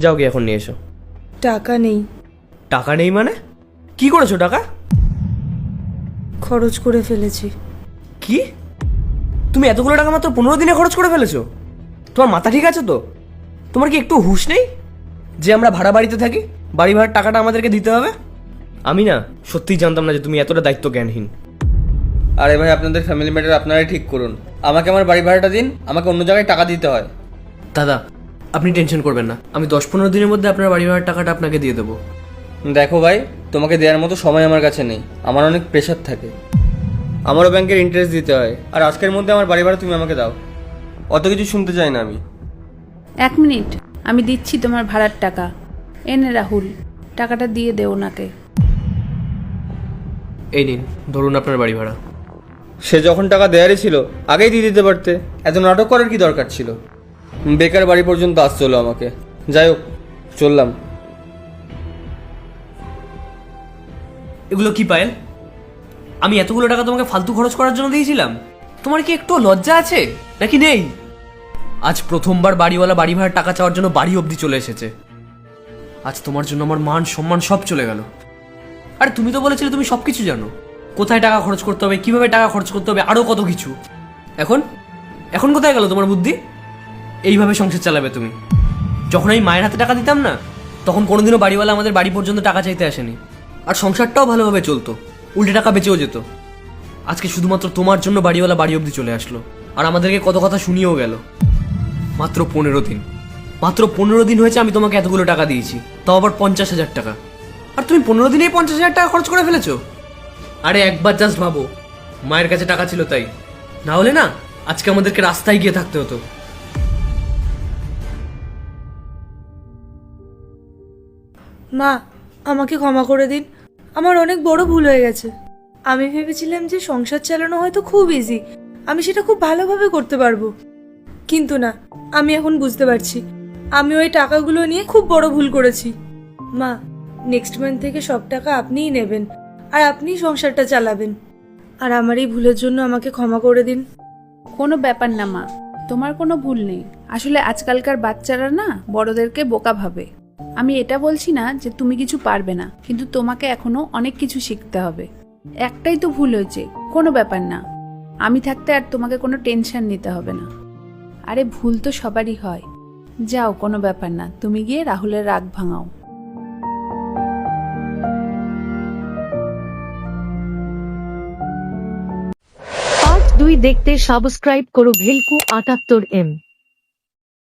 যাও গিয়ে এখন নিয়ে এসো। টাকা নেই। টাকা নেই মানে? কি করেছো টাকা? খরচ করে ফেলেছি। কি? তুমি এতগুলো টাকা মাত্র 15 দিনে খরচ করে ফেলেছো? তোমার মাথা ঠিক আছে তো? তোমার কি একটু হুঁশ নেই যে আমরা ভাড়া বাড়িতে থাকি, বাড়ি ভাড়ার টাকাটা আমাদেরকে দিতে হবে? আমি না সত্যিই জানতাম না যে তুমি এতটা দায়িত্ব জ্ঞানহীন। আরে ভাই, আপনাদের ফ্যামিলি ম্যাটার আপনারাই ঠিক করুন। আমাকে আমার বাড়ি ভাড়াটা দিন, আমাকে অন্য জায়গায় টাকা দিতে হয়। দাদা আপনি টেনশন করবেন না, আমি 10-15 দিনের মধ্যে আপনার বাড়ি ভাড়ার টাকাটা আপনাকে দিয়ে দেবো। দেখো ভাই, তোমাকে দেওয়ার মতো সময় আমার কাছে নেই, আমার অনেক প্রেশার থাকে, আমারও ব্যাংকের ইন্টারেস্ট দিতে হয়। আর আজকের মধ্যে আমার বাড়ি ভাড়া তুমি আমাকে দাও। অত কিছু শুনতে চাই না আমি। 1 মিনিট, আমি দিচ্ছি তোমার ভাড়ার টাকা। এনে রাহুল, টাকাটা দিয়ে দে ওনাকে। এই নিন, ধরুন আপনার বাড়ি ভাড়া। সে যখন টাকা দেয়ারই ছিল আগেই দিয়ে দিতে পারতে, এত নাটক করার কি দরকার ছিল? বেকার বাড়ি পর্যন্ত আসছিল আমাকে। যাই হোক, চললাম। এগুলো কি পায়েল? আমি এতগুলো টাকা তোমাকে ফালতু খরচ করার জন্য দিয়েছিলাম? তোমার কি একটু লজ্জা আছে নাকি নেই? আজ প্রথমবার বাড়িওয়ালা বাড়ি ভাড়ার টাকা চাওয়ার জন্য বাড়ি অবধি চলে এসেছে। আজ তোমার জন্য আমার মান সম্মান সব চলে গেল। আরে তুমি তো বলেছিলে তুমি সবকিছু জানো, কোথায় টাকা খরচ করতে হবে, কিভাবে টাকা খরচ করতে হবে, আরো কত কিছু। এখন এখন কোথায় গেল তোমার বুদ্ধি? এইভাবে সংসার চালাবে তুমি? যখন আমি মায়ের হাতে টাকা দিতাম না, তখন কোনোদিনও বাড়িওয়ালা আমাদের বাড়ি পর্যন্ত টাকা চাইতে আসেনি, আর সংসারটাও ভালোভাবে চলতো, উল্টে টাকা বেঁচেও যেত। আজকে শুধুমাত্র তোমার জন্য বাড়িওয়ালা বাড়ি অবধি চলে আসলো, আর আমাদেরকে কত কথা শুনিয়েও গেল। মাত্র 15 দিন, মাত্র 15 দিন হয়েছে আমি তোমাকে এতগুলো টাকা দিয়েছি, তাও আবার 50,000 টাকা। আর তুমি 15 দিনেই 50,000 টাকা খরচ করে ফেলেছো। আরে একবার জাস্ট ভাবো, মায়ের কাছে টাকা ছিল তাই, না হলে না আজকে আমাদেরকে রাস্তায় গিয়ে থাকতে হতো। মা, আমাকে ক্ষমা করে দিন, আমার অনেক বড় ভুল হয়ে গেছে। আমি ভেবেছিলাম যে সংসার চালানো হয়তো খুব ইজি, আমি সেটা খুব ভালোভাবে করতে পারবো, কিন্তু না, আমি এখন বুঝতে পারছি আমি ওই টাকাগুলো নিয়ে খুব বড় ভুল করেছি। মা, নেক্সট মান্থ থেকে সব টাকা আপনিই নেবেন, আর আপনিই সংসারটা চালাবেন। আর আমার এই ভুলের জন্য আমাকে ক্ষমা করে দিন। কোনো ব্যাপার না মা, তোমার কোনো ভুল নেই। আসলে আজকালকার বাচ্চারা না বড়দেরকে বোকা ভাবে। আমি এটা বলছি না যে তুমি কিছু পারবে না, কিন্তু তোমাকে এখনো অনেক কিছু শিখতে হবে। একটাই তো ভুল হয়েছে, কোনো ব্যাপার না। আমি থাকতে আর তোমাকে কোনো টেনশন নিতে হবে না। আরে ভুল তো সবারই হয়। যাও, কোনো ব্যাপার না, তুমি গিয়ে রাহুলের রাগ ভাঙাও। পার্ট 2 দেখতে সাবস্ক্রাইব করো ভেলকু 78M।